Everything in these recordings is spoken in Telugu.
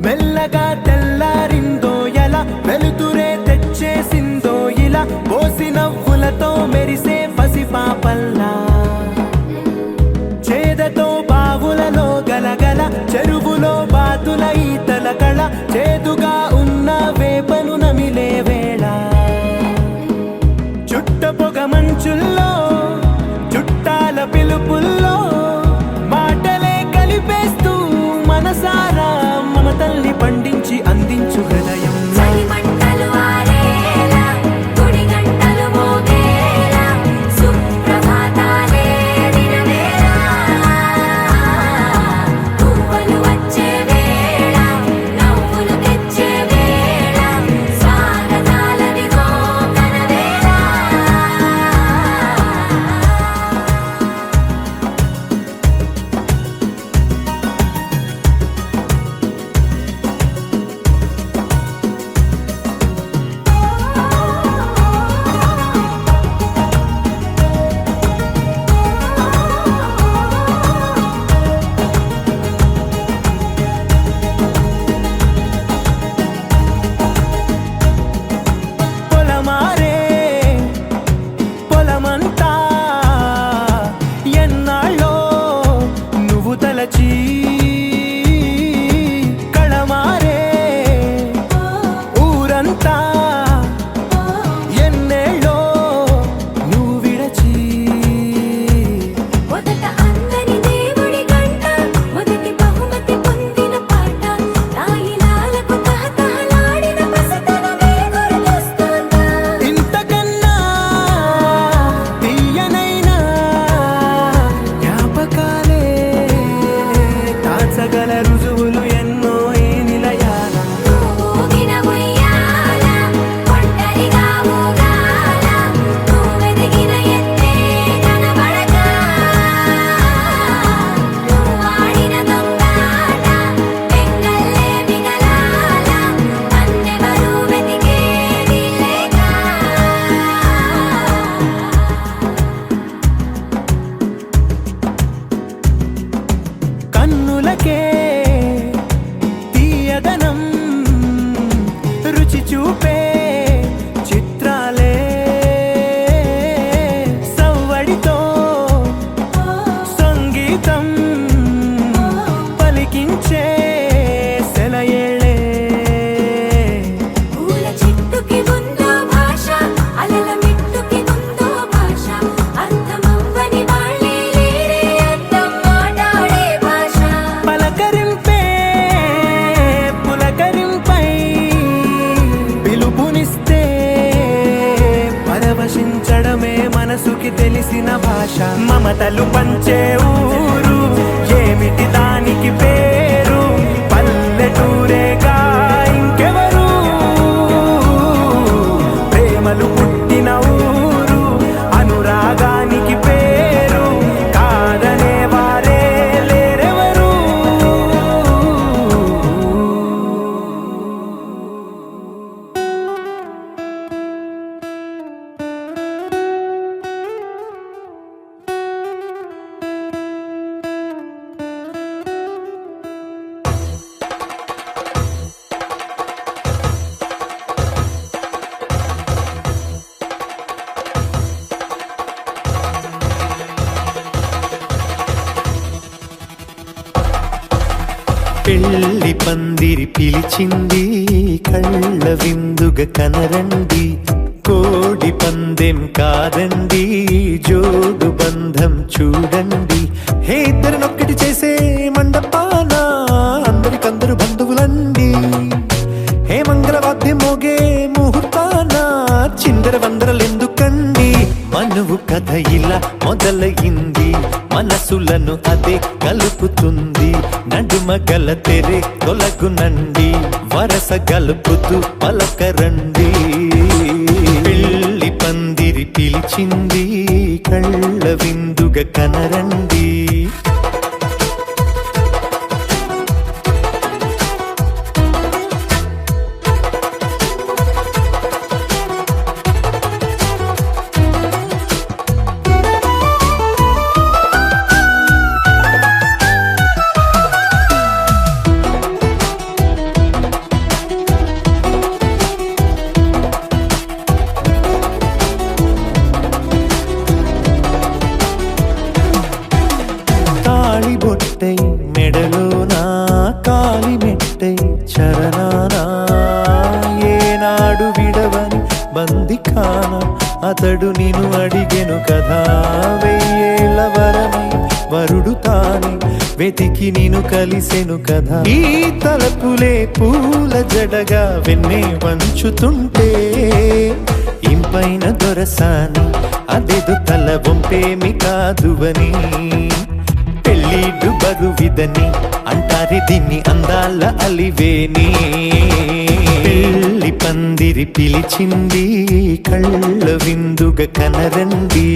మెల్లగా తెల్లారిందో ఎలా వెలుతురే తెచ్చేసిందో ఇలా పోసి నవ్వులతో మెరిసే పసిపాపల్లా చేదతో బావులలో గలగల చెరువులో బాతుల ఈతల కళ చేదుగా ఉన్న వేపను నమిలే వేళ చుట్ట పొగ మంచుల్లో చుట్టాల పిలుపుల్లో మాటలే కలిపేస్తూ మనసారా మమతల్ని పండించి అందించు హృదయం కళమారే ఊరంతా ఎన్నేళ్ళో నువ్వు విడచి మొదట అందని దేవుడి గంట మొదటి బహుమతి పొందిన పాట తాయిలాలకు తహతహలాడిన పసితనమే గుర్తొస్తుందా ఇంతకన్నా తీయనైనా జ్ఞాపకాలే తాచగల రుజువులు ఎన్నో ఈ నిలయాల ఊగిన ఉయ్యాల ఒంటరిగా ఊగాల నువ్వెదిగిన ఎత్తే కనబడక నువ్వు ఆడిన దొంగాట పెంగల్లే మిగలాల నన్నెవరూ వెతికేది లేక కన్నులకే తీయదనం రుచి చూపే చిత్రాలే సవ్వడితో సంగీతం పలికించే సెలయేళే పూల చెట్టుకి ఉందో భాష అలల మిట్టుకి ఉందో భాష అర్థమవ్వని వాళ్ళే లేరే అర్థం మాట్లాడే భాష పలకరింపే పులకరింపై పిలుపునిస్తే పరవశించడమే మనసుకి తెలిసిన భాష మమతలు పంచే ఊరు ఏమిటి దానికి పేరు పల్లెటూరేగా ఇంకెవరు ప్రేమలు పుట్టిన ఊరు అనురాగానికి పేరు కాదనే వారే లేరెవరు పెళ్లి పందిరి పిలిచింది కళ్ళ విందుగా కనరండి కోడి పందెం కాదండి జోడు బంధం చూడండి హే ఇద్దరినొక్కటి చేసే మండపాన అందరికందరు బంధువులండి హే మంగళవాద్యం మోగే ముహూర్తాన చిందర వందరలెందుకండి మనువు కథ ఇలా మొదలయింది మనసులను అదే కలుపుతుంది నడుమ గల తెరే తొలగునండి వరస గలుపుతూ పలకరండి పెళ్లి పందిరి పిలిచింది కళ్ళ విందుగా కనరండి. బొట్టై మెడలోనా కాలి మెట్టై చరణానా ఏనాడు విడవని బందికాన అతడు నిన్ను అడిగెను కదా. వెయ్యేళ్ళ వరమై వరుడు తానే వెతికి నిన్ను కలిసెను కదా. ఈ తలపులే పూల జడగా వెన్నే వంచుతుంటే ఇంపైన దొరసాని అదెదు తల వంపేమి కాదువని. పెళ్ళిడు బరువిదని అంటారే దీన్ని అందాల అలివేని. పెళ్ళి పందిరి పిలిచింది కళ్ళ విందుగా కనరండి.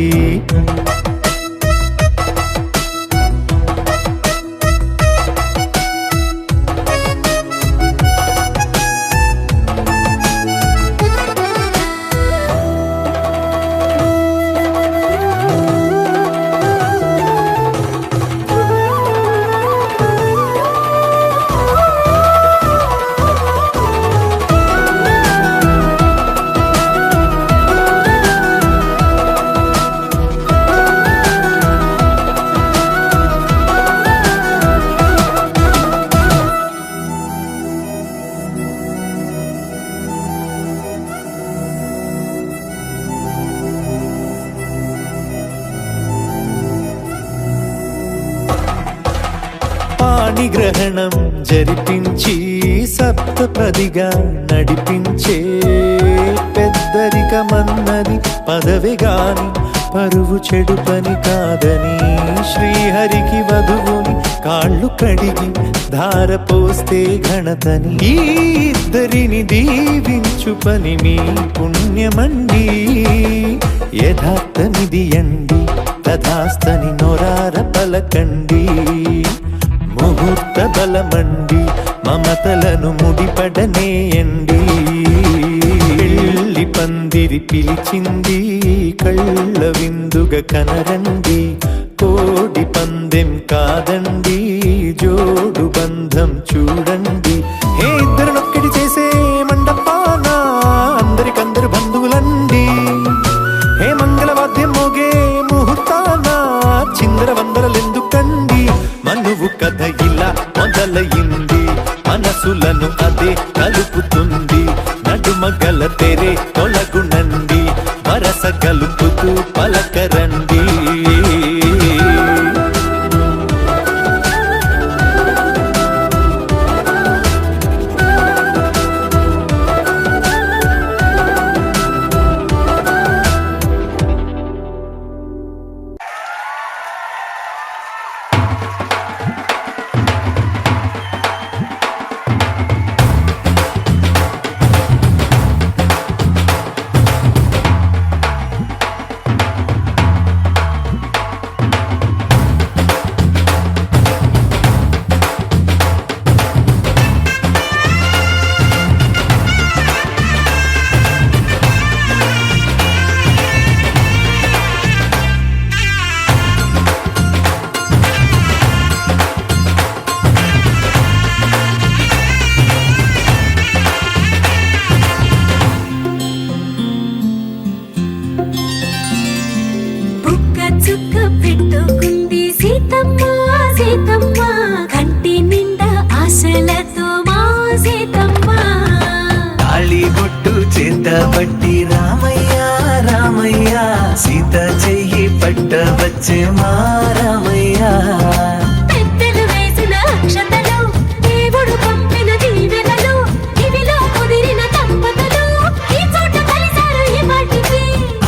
పాణిగ్రహణం జరిపించి సప్తపదిగా నడిపించే పెద్దరికమన్నది పదవి గాని పరువు చెడు పని కాదని. శ్రీహరికి వధువుని కాళ్ళు కడిగి ధార పోస్తే ఘనతని. ఈ ఇద్దరిని దీవించు పని మీ పుణ్యమండి. యథార్థమిది అండి తథాస్తని నొరార పలకండి. ముహూర్త బలమండి మమతలను ముడిపడనేయండి. పెళ్ళి పందిరి పిలిచింది కళ్ళ విందుగా కనరండి. కోడి పందెం కాదండి జోడు బంధం చూడండి. ఏ ఇద్దరినొక్కటి చేసే మండపాన అందరికందరు బంధువులండి. ఏ మంగళవాద్యం మోగే ముహూర్తాన చిందర వందరలెందుకండి. మనువు కథ ఇలా మొదలయింది మనసులను అదే కలుపుతుంది. నడుమగల తెరే తొలగునండి వరస కలుపుతూ పలకరండి. పట్టి రామయ్య రామయ్య సీత చెయ్యి పట్ట వచ్చే మా రామయ్య. పెద్దలు వేసిన అక్షతలు దేవుడు పంపిన దీవెనలు ఇవిలో కుదిరిన దంపతులు ఈ చోట కలిసారు ఈ పాటికి.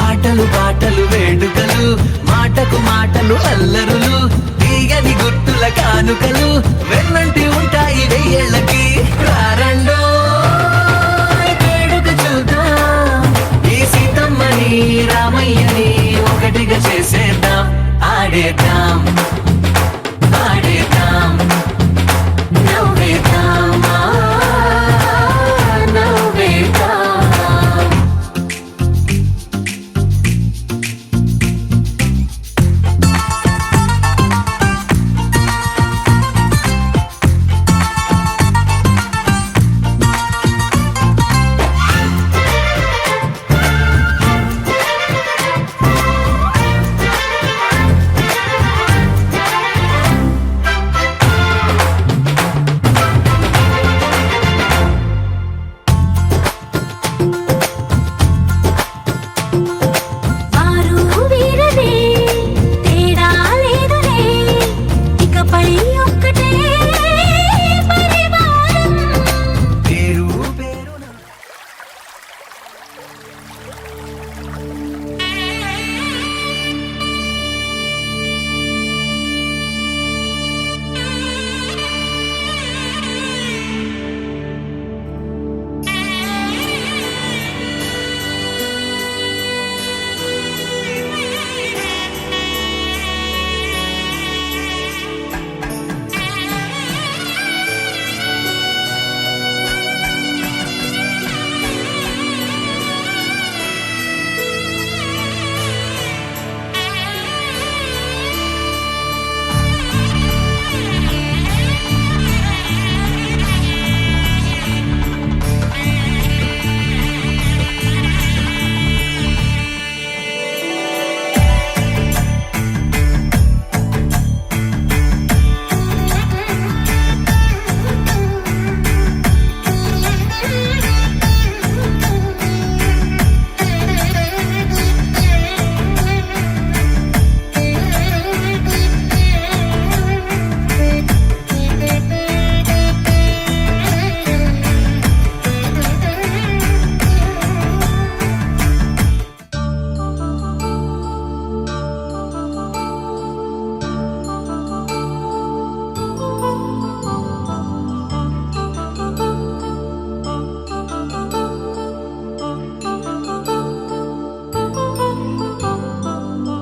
ఆటలు పాటలు వేడుకలు మాటకు మాటలు అల్లరులు తీయని గుట్టుల కానుకలు వెన్నంటి ఉంటాయి వెయ్యేళ్ళకి. రారండో వేడుక చూద్దాం ఈ సీతమ్మని రామయ్యని ఒకటి పండుగ చేసేద్దాం, ఆడేద్దాం ఆడేద్దాం నవ్వేద్దాం నవ్వేద్దాం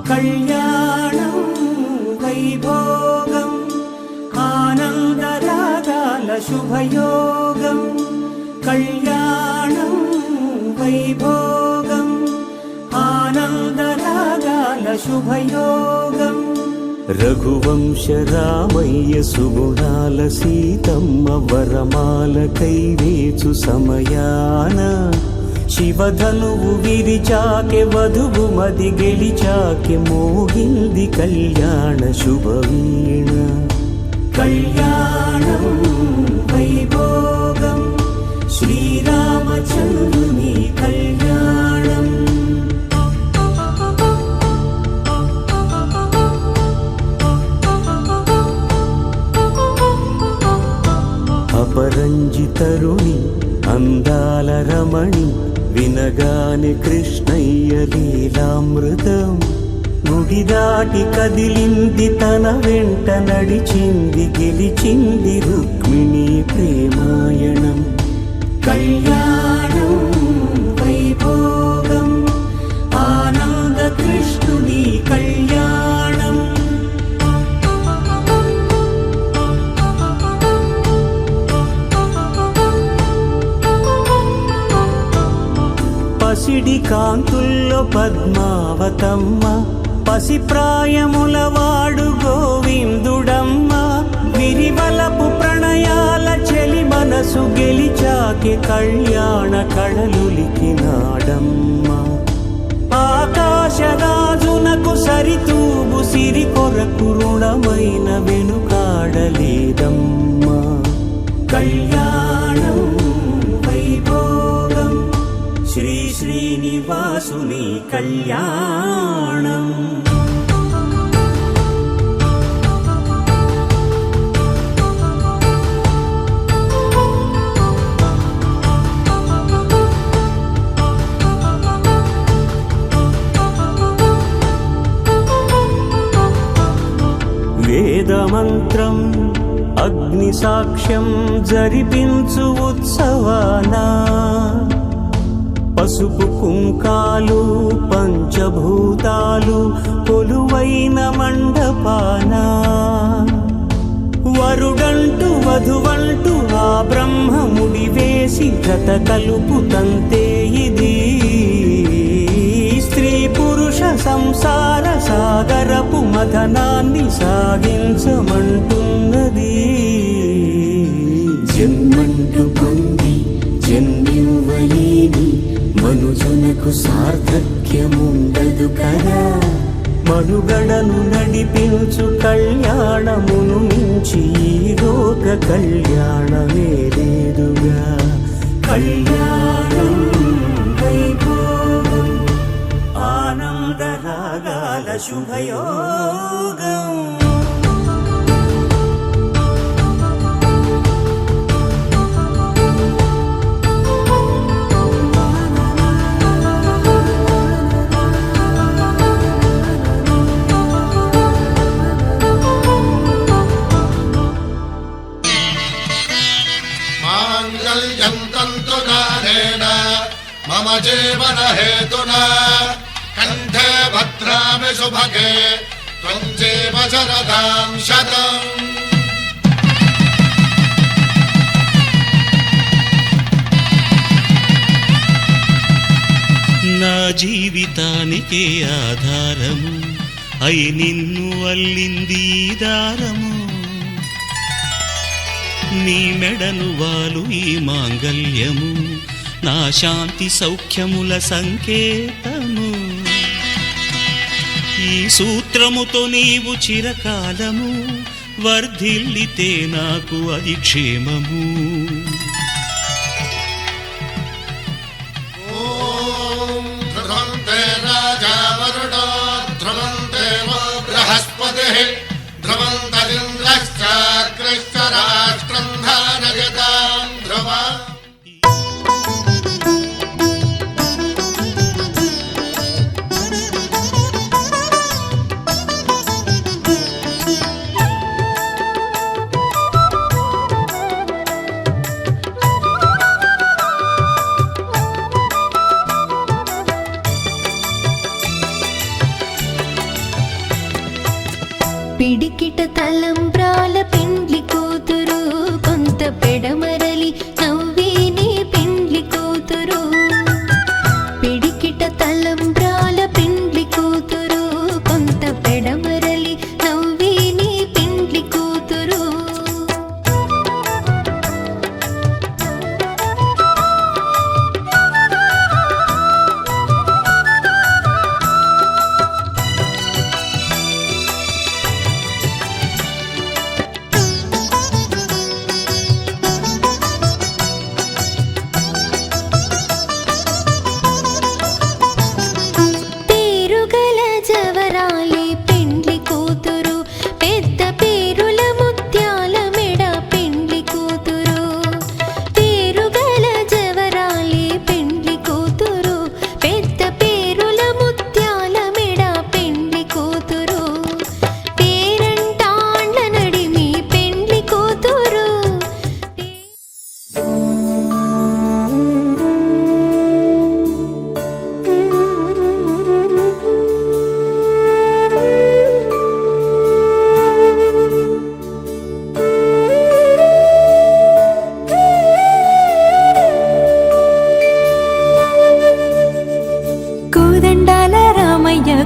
కళ్యాణం వైభోగం ఆనందరాగాల శుభయోగం కళ్యాణం వైభోగం ఆనందరాగాల శుభయోగం రఘువంశ రామయ్య సుగుణాల సీతమ్మ వరమాల కైవేచు సమయాన శివధనువు విరిచాకె వధువు మది గెలిచాకె మోగింది కళ్యాణ శుభవీణ కళ్యాణం వైభోగం శ్రీరామచంద్రుని కళ్యాణం అపరంజి తరుణి అందాల రమణి వినగానే కృష్ణయ్య లీలామృతం గుడి దాటి కదిలింది తన వెంట నడిచింది గెలిచింది రుక్మిణి ప్రేమాయణం కళ్యాణం వైభోగం ఆనంద కృష్ణుని కళ్యాణం పసిడి కాంతుల్లో పద్మావతమ్మ పసిప్రాయముల వాడు గోవిందుడమ్మ విరివలపు ప్రణయాల చెలి మనసు గెలిచాకె కళ్యాణ కళలులికినాడమ్మ ఆకాశరాజునకు సరితూబు సిరి కొరకు రుణమైన వెనుకాడలేదమ్మా కళ్యాణం వైభోగం శ్రీ శ్రీనివాసుని కళ్యాణం వేదమంత్రం అగ్ని సాక్ష్యం జరిపించు ఉత్సవానా పసుపు కుంకాలు పంచభూతాలు కొలువైన మండపాన వరుడంటూ వధువంటూ ఆ బ్రహ్మముడి వేసి జత కలుపు తంతే ఇది స్త్రీ పురుష సంసార సాగరపు మథనాన్ని సాగించమంటున్నది. జన్మంటూ పొంది జన్మివ్వలేని మనుజునకు సార్థక్యముండదు కదా. మనుగడను నడిపించు కళ్యాణమును మించి ఈ లోక కళ్యాణమే లేదుగా. కళ్యాణం వైభోగం ఆనందరాగాల శుభయోగం. मम जीवन हेतुना कंठे भद्रामि शुभगे त्वं जीव शरदां शतम्. నా జీవితానికే ఆధారము అయి నిన్ను అల్లింది దారము. నీ మెడను వాలు ఈ మాంగల్యము నా శాంతి సౌఖ్యముల సంకేతము. ఈ సూత్రముతో నీవు చిరకాలము వర్ధిల్లితే నాకు అది క్షేమము. ఓం ధ్రువంతే రాజా వరుణో ధ్రువంతే వో బృహస్పతిః ధ్రువంతరింద్రశ్చాగ్రశ్చ రాష్ట్రం ధారయతాం ధ్రువా. పిడికిట తలంబ్రాల పెండ్లి కూతురు కొంత పెడమరలి నవ్విని పెండ్లి కూతురు. పిడికిట తలంబ్రాల పెండ్లి కూతురు కొంత పెడమరలి నవ్విని పెండ్లి కూతురు.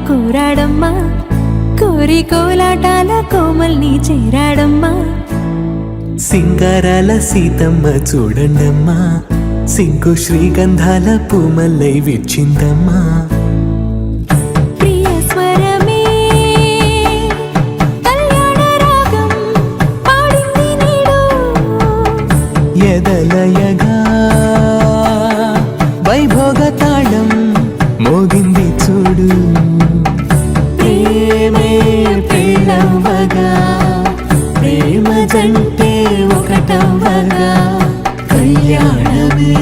కూరాడమ్మా కోరి కోలాటాల కోమల్ని చేరాడమ్మా. సింగారాల సీతమ్మ చూడండమ్మా సింకు శ్రీగంధాల పూమల్లై విచ్చిందమ్మా. ప్రియ స్వరమే కళ్యాణ రాగం పాడింది నీడు ఎదలయగా వైభోగ తాళం మోగింది చూడు. ప్రేమే పెళ్ళవ్వగా ప్రేమ జంటే ఒకటవ్వగా కళ్యాణమే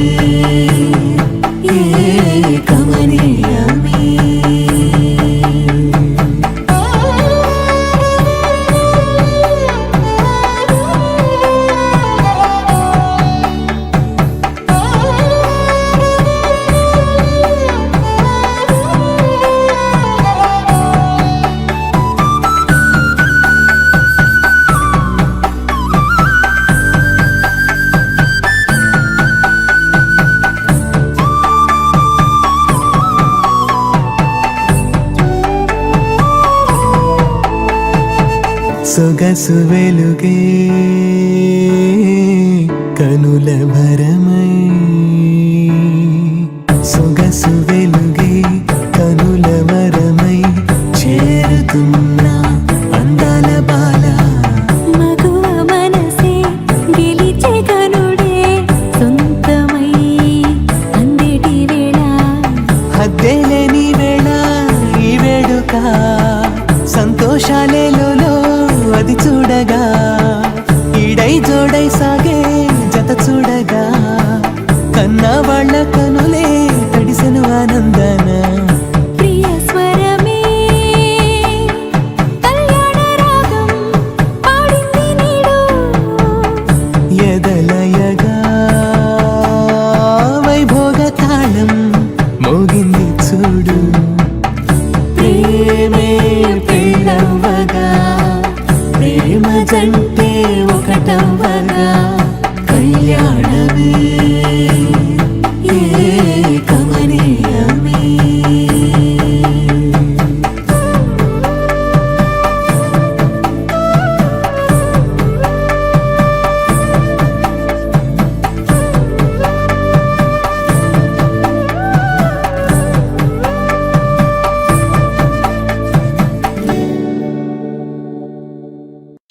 కమనీయమే. సొగసు వెలుగే కనుల భరమై సొగసు వెలుగే కనుల వరమై చేరుతున్నా అందాల బాల మగువ మనసే గెలిచే కనుడే సొంతమై అందేటి వేళ హద్దేలేని వేళ ఈ వేడుక సంతోషాలేలో అది చూడగా ఈడై జోడై సాగే జత చూడగా కన్నా వాళ్ళ కనులే తడిసెను ఆనందన ప్రియ స్వరమే కళ్యాణ రాగం పాడింది నీడు ఎదలయగా వైభోగ తాళం మోగింది చూడు ప్రేమే పెళ్ళవ్వగా ప్రేమ జంటే ఒకటవ్వగా కళ్యాణమే కమనీయమే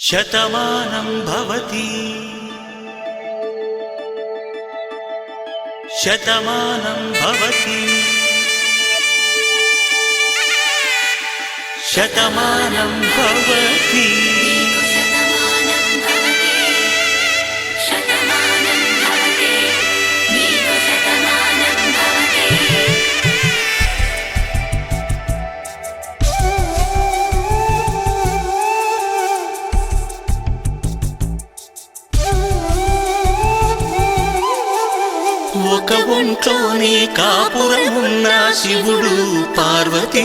శతమానం భవతి శతమానం భవతి శతమానం భవతి ఒక ఒంట్లోనే కాపురమున్న శివుడు పార్వతీ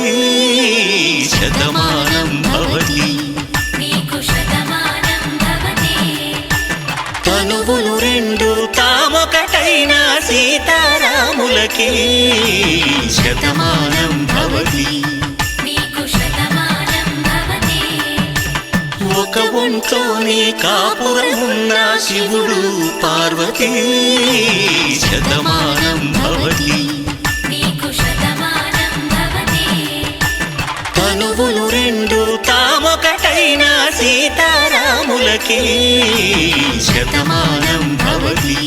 శతమానం భవతి తనువులు రెండు తామొకటైన సీతారాములకి శతమానం భవతి ఒక ఒంట్లోనే కాపురమున్న శివుడు పార్వతీ శతమానం భవతి తనువులు రెండు తామొకటైన సీతారాములకి శతమానం భవతి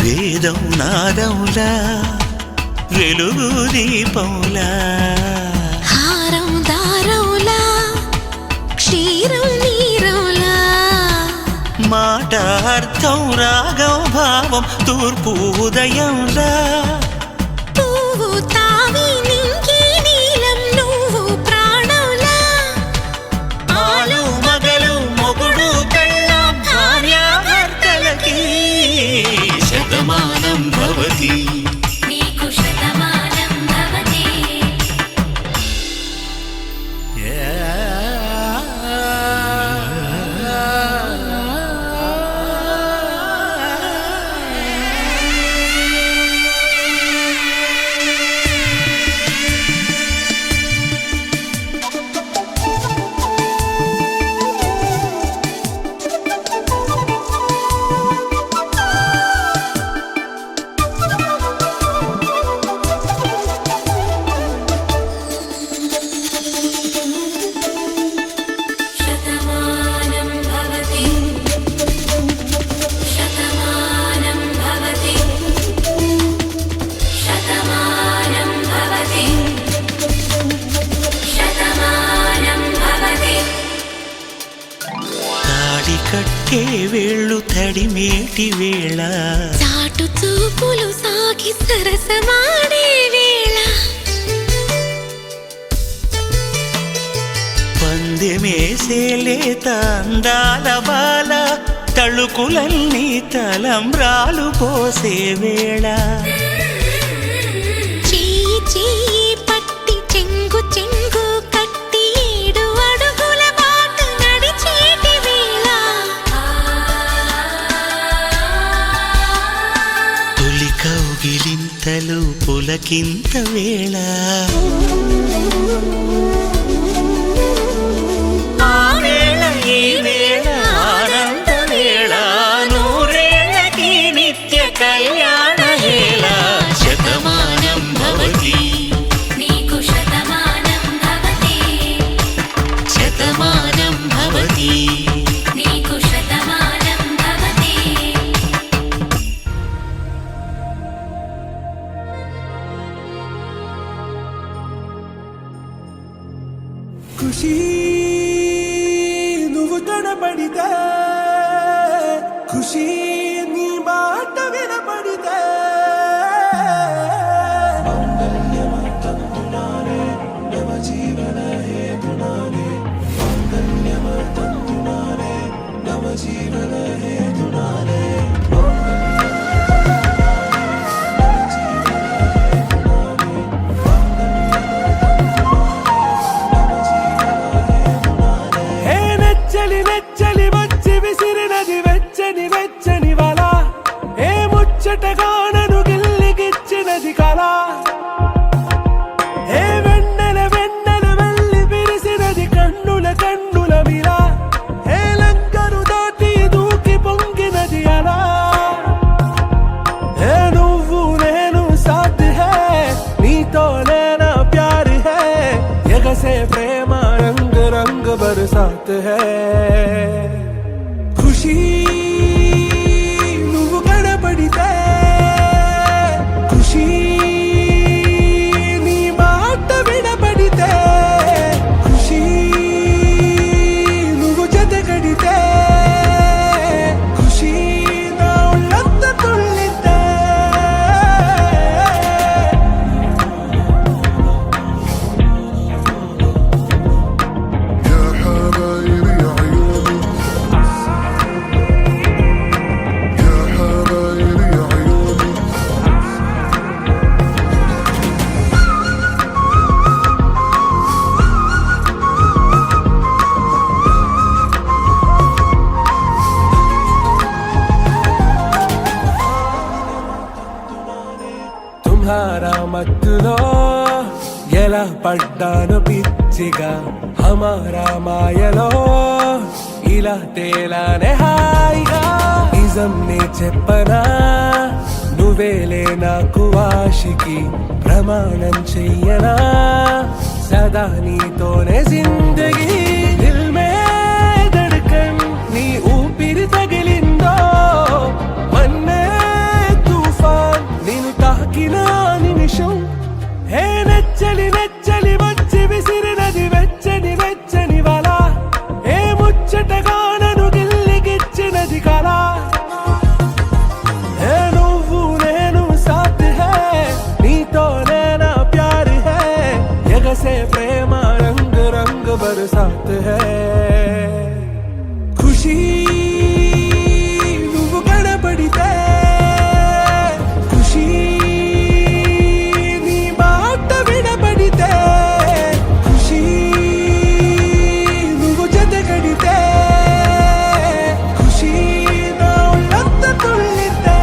వేదం నాదములా వెలుగు దీపములా హారం దారవులా క్షీరం నీరవులా మాట అర్థం రాగం భావం తూర్పు ఉదయంలా పువ్వు తావి నింగి నీలం నువ్వు ప్రాణంలా ఆలు మగలు మొగుడు పెళ్ళాం భార్యాభర్తలకి శతమానం భవతి కట్టే వేళ్ళు తడిమేటి వేళ చాటు చూపులు సాగి సరసమాడే వేళ పందెమేసే లేత అందాల బాల తళుకులన్నీ తలంబ్రాలు పోసే వేళ చెయ్యి చెయ్యి పట్టి చెంగు చెంగు కట్టి 7 అడుగుల బాట నడిచేటి వేళ తొలి కౌగిలింతలు పులకింత వేళ ఆ వేళ ఈ వేళ ఆనంద వేళ నూరేళ్ళకి నిత్య కళ్యాణ వేళ శతమానం భవతి నీకు శతమానం భవతి శతమానం భవతి నీకు శతమానం భవతి ఖుషి నువ్వు కనబడితే ఖుషి నీ మాట వినబడితే హే నెచ్చలి నెచ్చలి వచ్చి విసిరినది వెచ్చని వెచ్చని వల ఏ ముచ్చటగానను గిల్లిగిచ్చినది కళ ఏ వెన్నెల వెన్నెల వెళ్ళి విరిసినది కన్నుల కన్నుల మిల ఏ లంకరు దాటి దూకి పొంగినది అలా ఏ నువ్వు నేను సాథ్ హే నీతోనే నా ప్యార్ హే ఎగసే ప్రేమ రంగ్ రంగ్ బరసాత్ హే ఖుషి నువ్వు కనబడితే ఖుషి నీ మాట వినబడితే ఖుషి నువ్వు జతగడితే ఖుషి నా ఒళ్ళంత తుళ్ళితే يا حبايبي عيوني يا حبايبي عيوني తుమ్హారా మత్తులో ఎలా పడ్డాను పిచ్చిగా హమారా మాయలో ఇలా తేలానే హాయిగా నిజం నే చెప్పనా నువ్వేలే నాకు ఆశికి ప్రమాణం చెయ్యనా సదా నీతోనే జిందగీ దిల్ మే ధడ్కన్ నీ ఊపిరి తగిలిందో మన్నే తుఫాన్ నేను తాకిన నిమిషం హే నెచ్చలి నెచ్చలి వచ్చి విసిరినది వెచ్చని వెచ్చని వల ఏ ముచ్చటగానను గిల్లిగిచ్చినది కళ ఏ నువ్వు నేను సాథ్ హే నీతోనే నా ప్యార్ హే ఎగసే ప్రేమ రంగ్ రంగ్ బరసాత్ హే ఖుషి నువ్వు కనబడితే ఖుషి నీ మాట వినబడితే ఖుషి నువ్వు జతగడితే ఖుషి నా ఒళ్ళంత తుళ్ళితే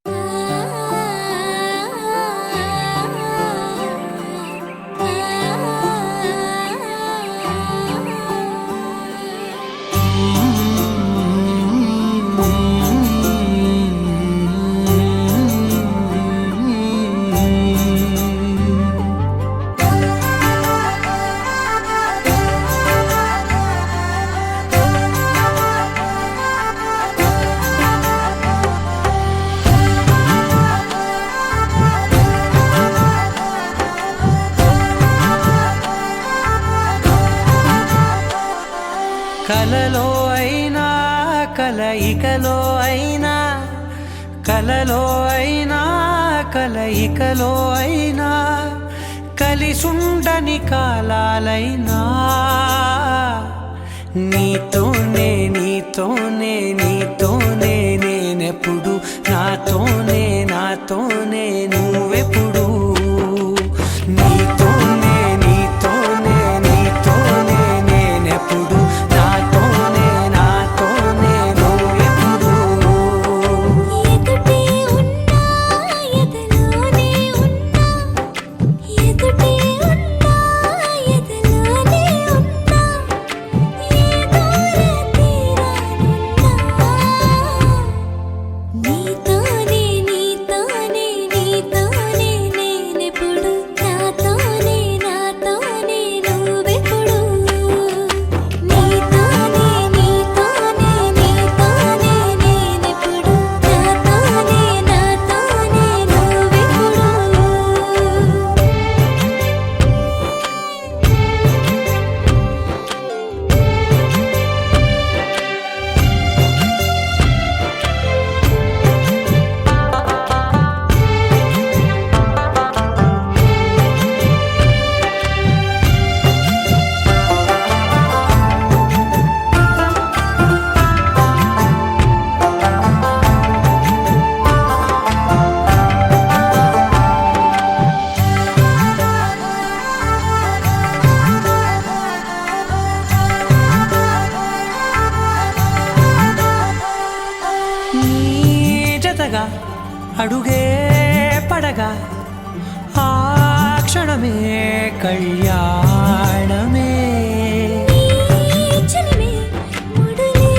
ఆ కలలో అయినా కలయికలో అయినా కలలో అయినా కలయికలో అయినా కలిసుండని కాలాలైనా నీతోనే నీతోనే నీతోనే నేనెప్పుడు నాతోనే నాతోనే నువ్వెప్పుడు నీతోనే నీతోనే నీతోనే నేనెప్పుడు నాతోనే నాతోనే నువ్వెప్పుడు ఎదుటే ఉన్నా ఎదలోనే ఉన్నా ఎదుటే ఉన్నా ఎదలోనే ఉన్నా ఏ దూర తీరానున్నా నీతోనే నీతోనే నీతోనే నేనెప్పుడు నాతోనే నాతోనే నువ్వెప్పుడు నీతోనే నీతోనే నీతోనే నేనెప్పుడు నాతోనే నాతోనే నువ్వెప్పుడు నీ జతగా అడుగే పడగా ఆ క్షణమే కళ్యాణమే చలిమే ముడులే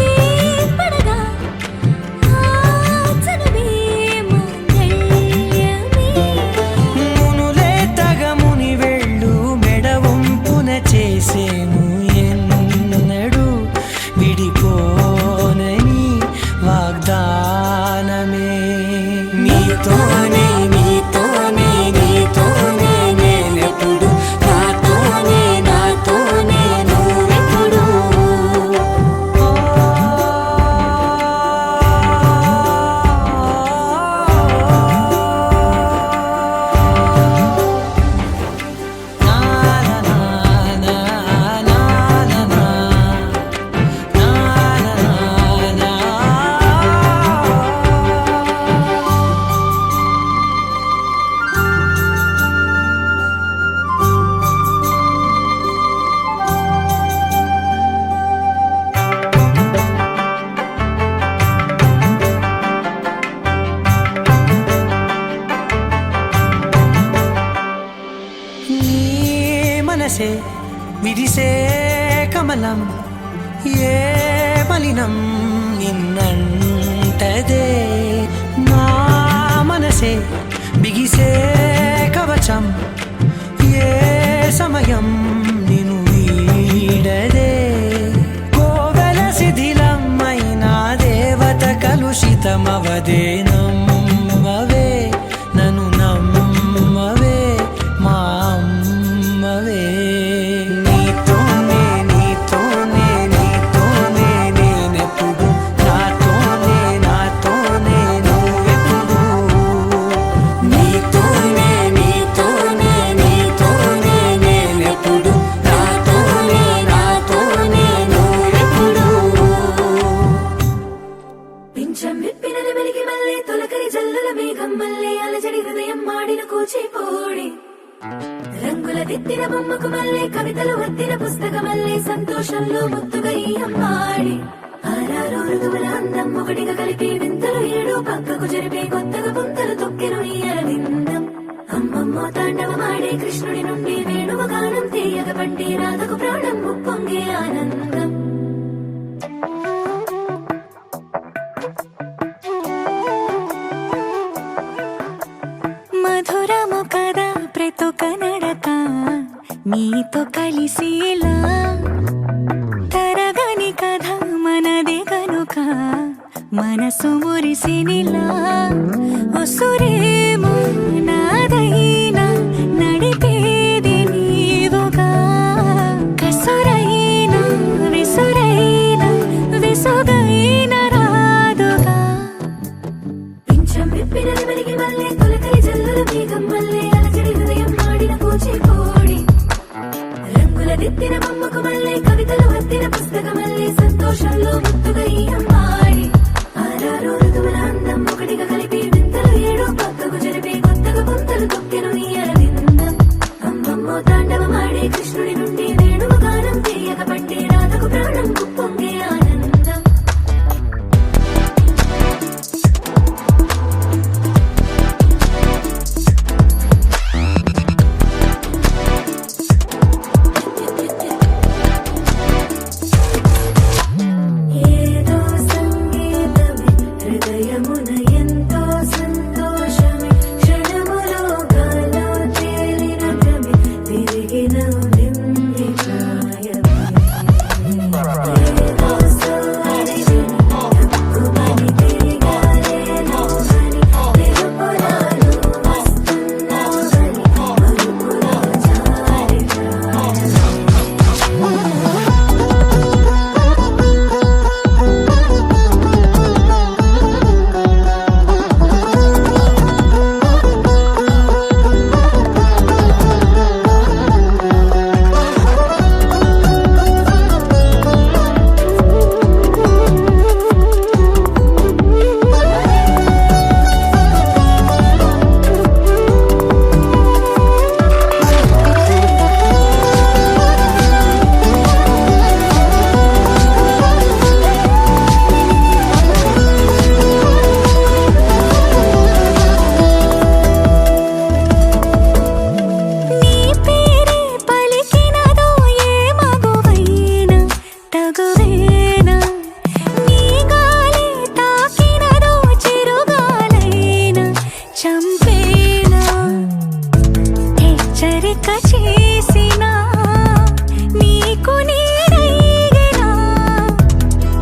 పడగా ఆచనమే మంగళ్యమే మునులే తగముని వెళ్ళు మెడవంపున చేసేను ఎన్నడు విడిపోనని వాగ్దానమే నీతోనే నీతోనే నీతోనే నేనెప్పుడు నాతోనే నాతోనే నువ్వెప్పుడు నా నా నా నా నా నా నీ మనసే విరిసే కమలం ఏ మలినం నిన్నంటదే నా మనసే బిగిసే కవచం ఏ సమయం నిన్ను వీడదే కోవెల శిథిలమైన దేవత కలుషితమవదే నమ్మవే నన్ను నమ్మవే మా అమ్మవే నీతోనే నీతోనే నీతోనే నేనెప్పుడు నాతోనే నాతోనే నువ్వెప్పుడు నీతోనే నీతోనే నీతోనే నేనెప్పుడు నాతోనే నాతోనే నువ్వెప్పుడు పింఛం విప్పిన నెమలికి మళ్ళీ తొలకరి జల్లుల మేఘం మళ్ళీ అలజడి హృదయం మాడిన కూచిపోడి రంగుల దిద్దిన బొమ్మకు మళ్ళీ కవితలు వద్దిన పుస్తకమల్లే సంతోషంలో ముద్దుగా ఈ అమ్మాడి ఆరారు ఋతువుల అందం ఒకటిగా కలిపి వింతలు ఏడు పక్కకు జరిపే కొత్తగా పుంతలు తొక్కెను ఈ అరవిందం అమ్మమ్మో తాండవమాడే కృష్ణుడి నుండి వేణువు గానం తీయగ పండి రాధకు ప్రాణం ఉప్పొంగే ఆనందం మధురము కదా ప్రతొక నడక నీతో కలిసేలా తరగని కథ మనదే కనుక మనసు మురిసినిలా ఒసురేమో నాదైనా నడిపేది నీవుగా కసురైనా విసురైనా సంతోషంలో ముద్దుగా ఈ అమ్మాడి ఆరారు ఋతువుల అందం ఒకటిగా కలిపి వింతలు ఏడు పక్కకు జరిపి కొత్తగా పుంతలు తొక్కెను ఈ అరవిందం అమ్మమ్మో తాండవమాడే కృష్ణుడి నుండి వేణువు గానం తీయక పట్టి రాధకు ప్రాణం పొంగే ఆనందం ఏదో సంగీతమే హృదయమున ఎంతో సంతోషమే క్షణములో గాలో తేలిన భ్రమే తిరిగి నవ్వింది ప్రాయమే ఏదో సోని తక్కువని తిరిగాలేను అని తెలుపురాను వస్తున్నావని మరుపులో జారి నీ పేరే పలికినదో ఏ మగువైనా తగువేనా నీ గాలి తాకినదో చిరుగాలైనా చంపేనా హెచ్చరిక చేసినా నీకు నీడైనా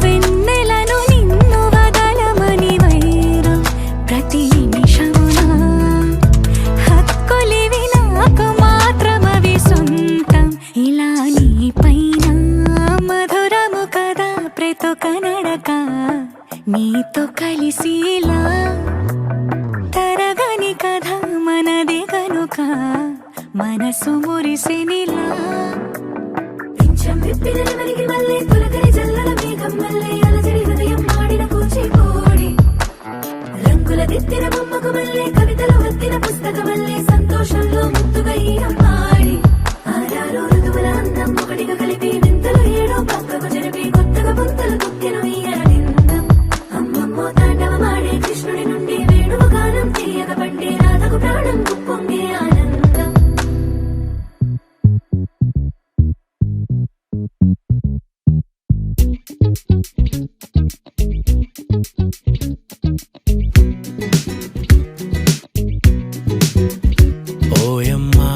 వెన్నెలను నిన్ను వదలమని వైరం ప్రతి నిమిషమునా హక్కులివి నాకు మాత్రమవి సొంతం ఇలా నీ పైన మధురము కదా ప్రతొక నడక నీతో కలిసిలా తరగని కథ మనది కనుక మనసు మురిసినిలా పింఛం విప్పిన నెమలికి మళ్ళీ తొలకరి జల్లల మేఘం మళ్ళీ అలజడి హృదయం మాడిన కూచిపూడి రంగుల దిద్దిన బొమ్మకు మళ్ళీ కవితలు వత్తిన పుస్తకమల్లే సంతోషంలో ముద్దుగా ఈ అమ్మాడి ఆరారు ఋతువుల అందం ఒకటిగా కలిపి వింతలు ఏడు పక్కకు జరిపి కొత్తగా పుంతలు తొక్కెను ఈ అరవిందం అమ్మమ్మో తాండవమాడే కృష్ణుడి నుండి వేణువు గానం తీయక పట్టి రాధకు ప్రాణం పొంగే ఆనందం ఓయమ్మా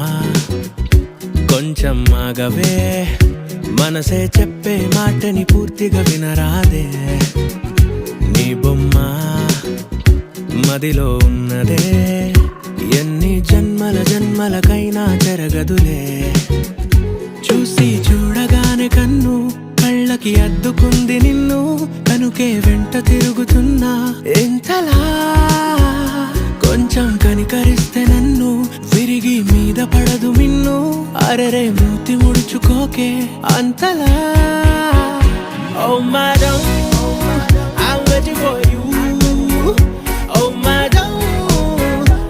కొంచెం ఆగవే మనసే చెప్పే మాటని పూర్తిగా వినరాదే నీ బొమ్మ మదిలో ఉన్నదే ఎన్ని జన్మలకైనా జరగదులే చూసి చూడగానే కన్ను కళ్ళకి అద్దుకుంది నిన్ను కనుకే వెంట తిరుగుతున్నా ఎంతలా కొంచెం కనికరిస్తే నన్ను విరిగి మీద పడదు మిన్ను అరెరే మూతి ముడుచుకోకే అంతలా Oh madam, I'm waiting for you. Oh madam,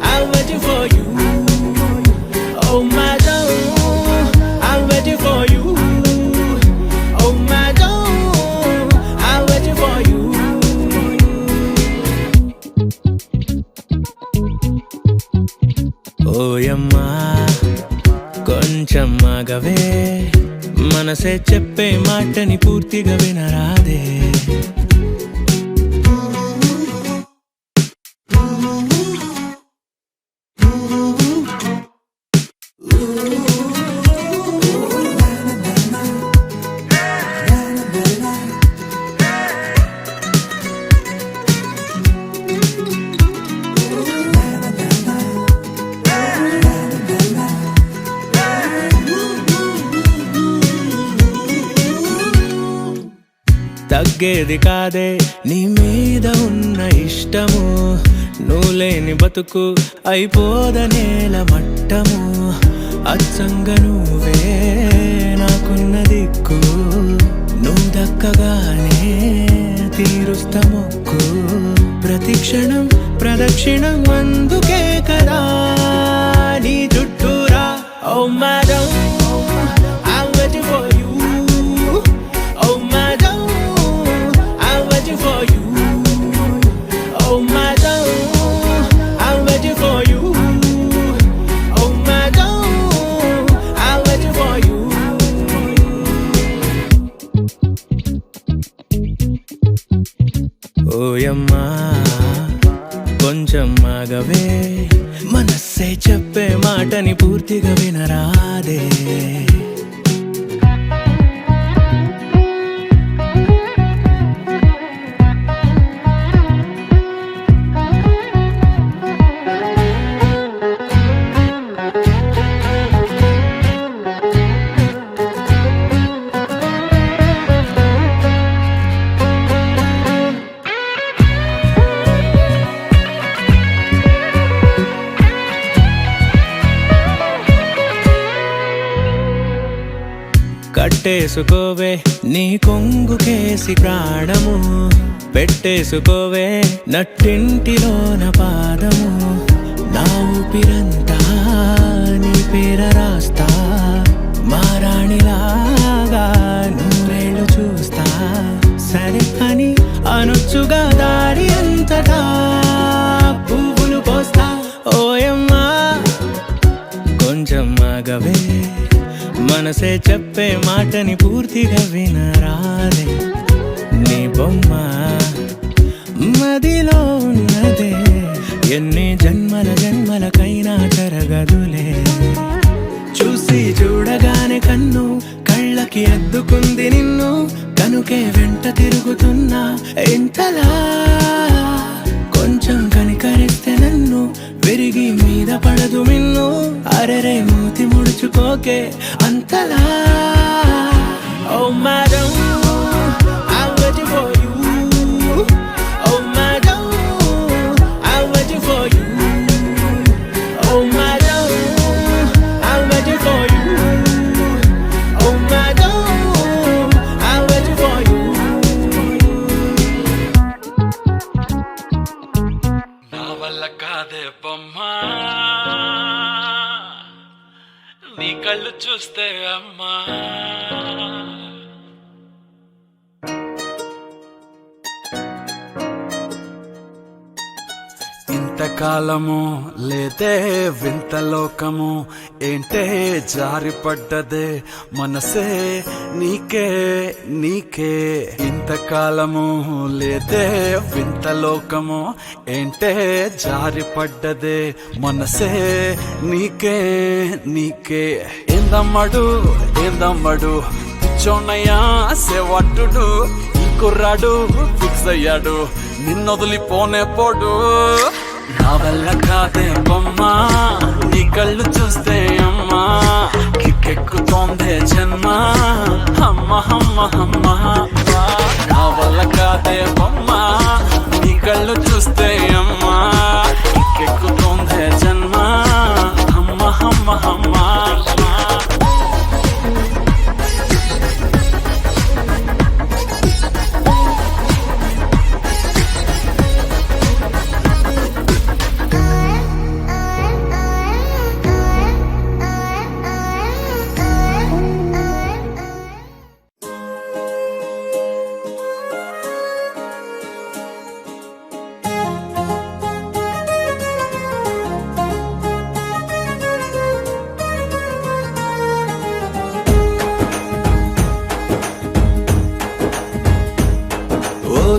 I'm waiting for you. Oh madam, I'm waiting for you. Oh madam, I'm waiting for you. ఓయమ్మా కొంచెం ఆగవే మనసే చెప్పే మాటని పూర్తిగా వినరాదే తగ్గేది కాదే నీ మీద ఉన్న ఇష్టము నువ్వు లేని బతుకు అయిపోదనేల మట్టము అచ్చంగా నువ్వే నాకున్న దిక్కు నువ్వు దక్కగానే తీరుస్తా మొక్కు ప్రతిక్షణం ప్రదక్షిణం అందుకే కదా నీ చుట్టూరా ఓ madam I'm waiting for you oh madam I'm waiting for you oh madam I'm waiting for you oh madam I'm waiting for you ఓయమ్మా కొంచెం ఆగవే మనస్సే చెప్పే మాటని పూర్తిగా వినరాదే కట్టేసుకోవే నీ కొంగుకేసి ప్రాణము పెట్టేసుకోవే నట్టింటిలోన పాదము నా ఊపిరంతా నీ పేర రాస్తా మారాణిలాగా నూరేళ్ళు చూస్తా సరే అని అనొచ్చుగా దారి అంతటా పువ్వులు పోస్తా ఓయమ్మా కొంచెం ఆగవే మనసే చెప్పే మాటని పూర్తిగా వినరాదే నీ బొమ్మ మదిలో ఉన్నదే ఎన్ని జన్మలకైనా జరగదులే చూసి చూడగానే కన్ను కళ్ళకి అద్దుకుంది నిన్ను కనుకే వెంట తిరుగుతున్నా ఎంతలా కొంచెం కనికరిస్తే నన్ను విరిగి మీద పడదు మిన్ను అరెరే మూతి ముడుచుకోకే అంతలా ఓ madam I'm waiting for you oh madam I'm waiting for you oh madam I'm waiting for you oh madam I'm waiting for you నా వల్ల కాదే బొమ్మా నీ కళ్ళు చూస్తే అమ్మా ఇంతకాలము లేదే వింత లోకము ఏంటే జారిపడ్డదే మనసే నీకే నీకే ఇంతకాలము లేదే వింత లోకము ఏంటే జారిపడ్డదే మనసే నీకే నీకే ఏందమ్మడు పిచ్చోన్నయ్యా సేవట్టుడు ఈ కుర్రాడు ఫిక్స్ అయ్యాడు నిన్నొదిలిపోనే పోడు నా వల్ల కాదే బొమ్మా నీ కళ్ళు చూస్తే అమ్మా కిక్కెక్కుతోందే జన్మ అమ్మ అమ్మ అమ్మ నా వల్ల కాదే బొమ్మా నీ కళ్ళు చూస్తే అమ్మా కిక్కెక్కుతోందే జన్మ అమ్మ అమ్మ అమ్మ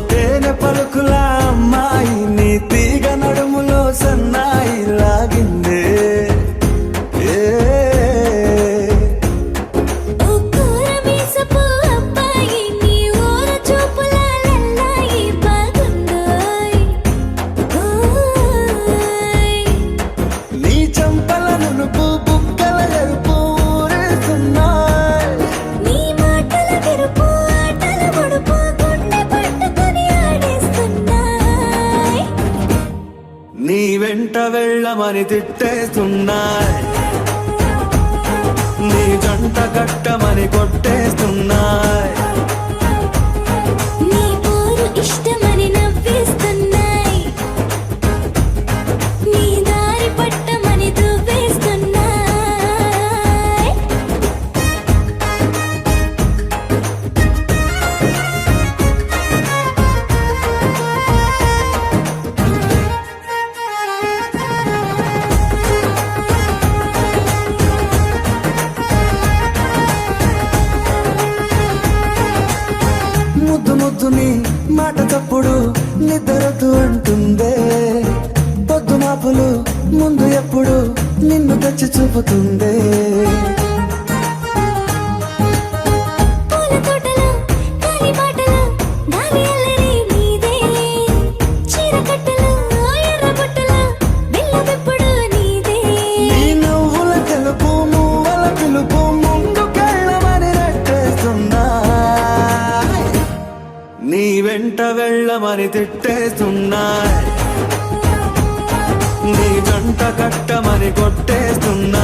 తేనె పలుకుల అమ్మాయి నీ తీగ నడుములో సన్నాయి లాగిందే నీ చంపల నునుపు బుక్కల ఎరుపు ఊరేస్తున్నాయి నీ వెంట వెళ్ళమని తిట్టేస్తున్నాయి నీ జంట కట్టమని కొట్టేస్తున్నాయి మాట తప్పుడు నిద్రతూ అంటుందే పొద్దు మాపులు ముందు ఎప్పుడు నిన్ను తెచ్చి చూపుతుందే పూల తోటలో గాలి బాటలో గాలి అల్లరి నీదే చీర కట్టలో ఎర్ర బుట్టలో బెల్లమెప్పుడు నీదే నీ నువ్వుల తెలుపు మూవల పిలుపు ముందుకెళ్ళమని నెట్టేస్తున్నా నీ వెంట వెళ్ళమని తిట్టేస్తున్నా నీ జంట కట్టమని కొట్టేస్తున్నా